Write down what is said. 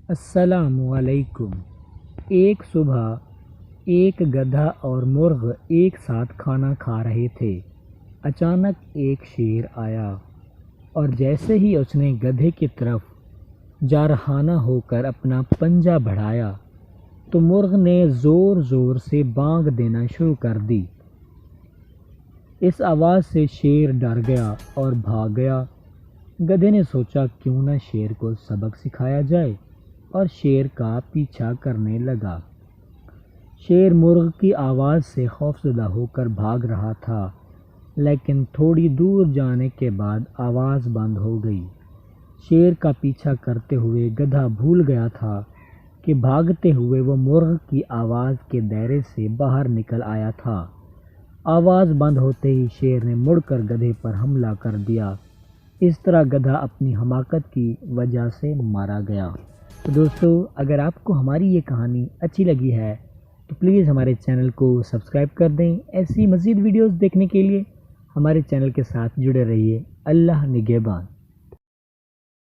السلام علیکم۔ ایک صبح ایک گدھا اور مرغ ایک ساتھ کھانا کھا رہے تھے۔ اچانک ایک شیر آیا اور جیسے ہی اس نے گدھے کی طرف جارحانہ ہو کر اپنا پنجہ بڑھایا تو مرغ نے زور زور سے بانگ دینا شروع کر دی۔ اس آواز سے شیر ڈر گیا اور بھاگ گیا۔ گدھے نے سوچا کیوں نہ شیر کو سبق سکھایا جائے اور شیر کا پیچھا کرنے لگا۔ شیر مرغ کی آواز سے خوفزدہ ہو کر بھاگ رہا تھا، لیکن تھوڑی دور جانے کے بعد آواز بند ہو گئی۔ شیر کا پیچھا کرتے ہوئے گدھا بھول گیا تھا کہ بھاگتے ہوئے وہ مرغ کی آواز کے دائرے سے باہر نکل آیا تھا۔ آواز بند ہوتے ہی شیر نے مڑ کر گدھے پر حملہ کر دیا۔ اس طرح گدھا اپنی حماقت کی وجہ سے مارا گیا۔ تو دوستو، اگر آپ کو ہماری یہ کہانی اچھی لگی ہے تو پلیز ہمارے چینل کو سبسکرائب کر دیں۔ ایسی مزید ویڈیوز دیکھنے کے لیے ہمارے چینل کے ساتھ جڑے رہیے۔ اللہ نگہبان۔